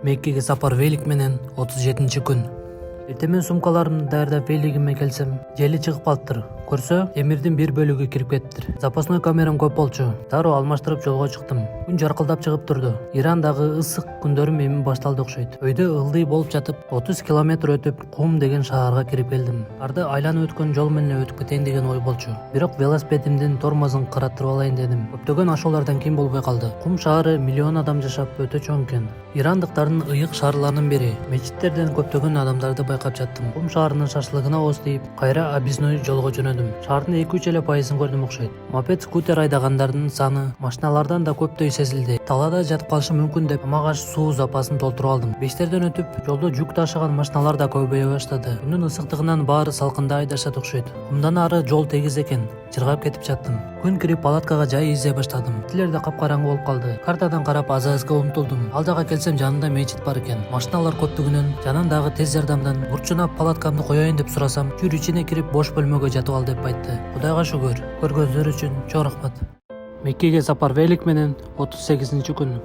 Меккеге сапар велик менен 37-күн. Эртемен сумкаларымды даярдап велигиме келсем, жели чыгып калыптыр. Көрсө, темирдин бир бөлүгү кирип кетиптир. Запасной камерам көп болчу. Дароо алмаштырып жолго чыктым. Күн жаркылдап чыгып турду. Ирандагы ысык күндөрүм эми башталды окшойт. Өйдө ылдый болуп жатып, 30 километр өтүп, Кум деген шаарга кирип келдим. Арды айланып өткөн жол менен өтүп кетейин деген ой болчу. Бирок велосипедимдин тормозун караттырып алайын дедим. Көптөгөн ашуулардан кийин болбой калды. Кум шаары миллион адам жашап өтө чоң экен. Ирандыктардын ыйык шаарларынын бири. Мечиттерден көптөгөн адамдарды байкап жаттым. Кум шаарынын шашлыгына ооз тийип, кайра объездной жолго жөнөдүм. Шаардын 2-3 эле пайызын көрдүм окшойт. Мопед, скутер айдагандардын саны машиналардан да көптөй сезилди. Талаада жатып калышы мүмкүн деп магаш суу запасын толтуруп алдым. Бештерден өтүп, жолдо жүк ташыган машиналар да көбөйө баштады. Күндүн ысыктыгынан баары салкында айдашат окшойт. Кумдан ары жол тегиз экен. Чыргап кетип жаттым. Күн кирип палаткага жай изей баштадым. Тилер да капкараңгы болуп калды. Картадан карап азазга умтулдум. Ал жака келсем жанында мечит бар экен. Машиналар көптүгүнөн жанындагы тез жардамдан бурчунап палаткамды коеюн деп сурасам, жүр ичине кирип бош бөлмөгө жатып ал деп айтты. Кудайга шүгүр. Көргөздөр үчүн чоң рахмат. Меккеге сапар велик менен 38-күн.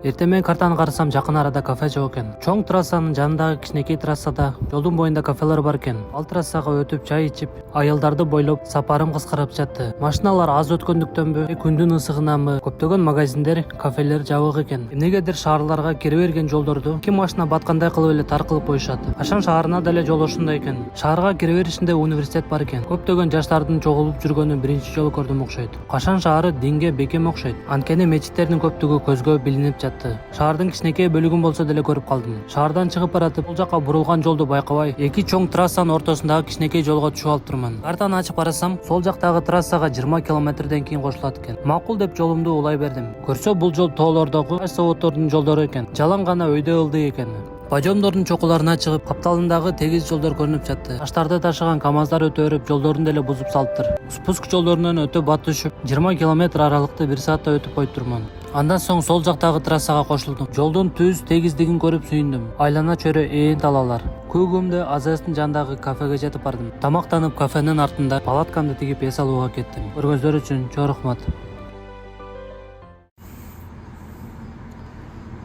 Эртемен картаны карасам, жакын арада кафе жок экен. Чоң трассанын жанындагы кичинекей трассада жолдун боюнда кафелер бар экен. Ал трассага өтүп чай ичип, аялдарды бойлоп сапарым кыскарып жатты. Машиналар аз өткөндүктөнбү, күндүн ысыгынанбы, көптөгөн магазиндер, кафелер жабык экен. Эмнегедир шаарларга кире берген жолдорду эки машина баткандай кылып эле тар кылып коюшат. Кашан шаарына деле жол ошондой экен. Шаарга кире беришинде университет бар экен. Көптөгөн жаштардын чогулуп жүргөнүн биринчи жолу көрдүм окшойт. Кашан шаары динге бекем окшойт. Анткени мечиттердин көптүгү көзгө билинип жатты. Шаардын кичинекей бөлүгүн болсо деле көрүп калдым. Шаардан чыгып баратып, бул жака бурулган жолду байкабай, эки чоң трассанын ортосундагы кичинекей жолго түшүп алыптырмын. Картаны ачып карасам, сол жактагы трассага 20 километрден кийин кошулат экен. Макул деп жолумду улай бердим. Көрсө, бул жол тоолордогу аш заводдордун жолдору экен. Жалаң гана өйдө ылдый экен. Подъемдордун чокуларына чыгып, капталындагы тегиз жолдор көрүнүп жатты. Таштарды ташыган КАМАЗдар өтө берип, жолдорун деле бузуп салыптыр. Спуск жолдорунан өтө бат түшүп, 20 километр аралыкты 1 саатта өтүп коюптурмун. Андан соң сол жактагы трассага кошулдум. Жолдун түз тегиздигин көрүп сүйүндүм. Айлана чөйрө ээн талаалар. Көөгөмдө АЗСтин жандагы кафеге жетип бардым. Тамактанып, кафенин артында палаткамды тигип эс алууга кеттим. Көргөздөр үчүн чоң рахмат.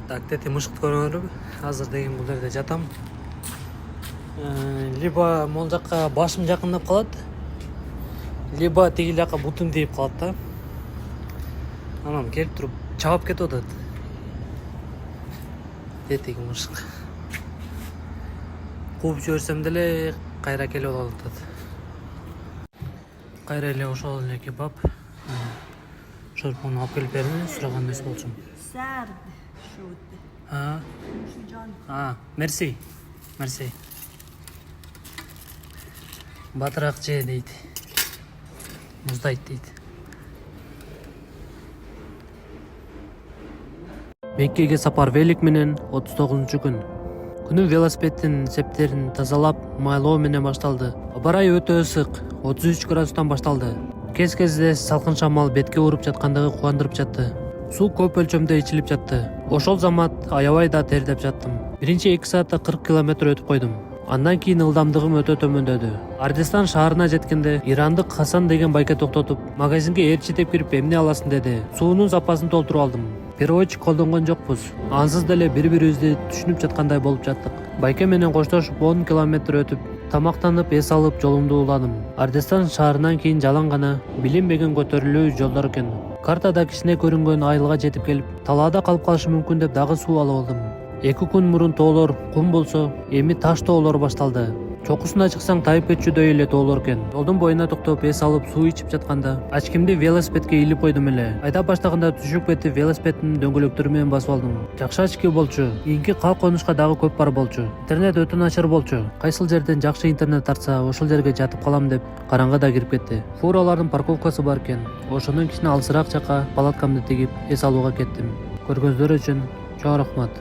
Так, тети мышыкты көрүңөрбү? Азыр деген бул жерде жатам. Либо могул жакка башым жакындап калат, либо тиги жака бутум тийип калат да. Анан келип туруп чабып кетип атат. Тетиги мышык. Кууп жиберсем деле кайра келип алып атат. Кайра эле ошол эле кебап. Шорпуну алып келип берди, сураган эмес болчумун. Сард шут. Мерси. Мерси. Батыраак же дейт. Муздайт дейт. Меккеге сапар велик менен 39-күн. Күнү велосипеддин септерин тазалап, майлоо менен башталды. Аба ырайы өтө ысык, 33 градустан башталды. Кез-кезде салкын шамал бетке уруп жаткандыгы кубандырып жатты. Суу көп өлчөмдө ичилип жатты. Ошол замат аябай да тердеп жаттым. Биринчи 2 саатта 40 километр өтүп койдум. Андан кийин ылдамдыгым өтө төмөндөдү. Ардистан шаарына жеткенде ирандык Хасан деген байке токтотуп, магазинге ээрчитеп кирип эмне аласың деди. Суунун запасын толтуруп алдым. Переводчик колдонгон жокпуз. Ансыз деле бири-бирибизди түшүнүп жаткандай болуп жаттык. Байке менен коштошуп 10 километр өтүп, тамактанып эс алып жолумду уладым. Ардистан шаарынан кийин жалаң гана билинбеген көтөрүлүү жолдор экен. Картада кичине көрүнгөн айылга жетип келип, талаада калып калышы мүмкүн деп дагы суу алып алдым. 2 күн мурун тоолор кум болсо, эми таш тоолор башталды. Чокусуна чыксаң тайып кетчүдөй эле тоолор экен. Жолдун боюна токтоп эс алып суу ичип жатканда, ачкимди велосипедке илип койдум эле. Айдап баштаганда түшүп кетип, велосипеддин дөңгөлөктөрү менен басып алдым. Жакшы ачки болчу. Кийинки кал конушка дагы көп бар болчу. Интернет өтө начар болчу. Кайсыл жерден жакшы интернет тартса, ошол жерге жатып калам деп караңгыда кирип кетти. Фуралардын парковкасы бар экен. Ошонун кичине алысыраак жака палаткамды тигип эс алууга кеттим. Көргөздөр үчүн чоң рахмат.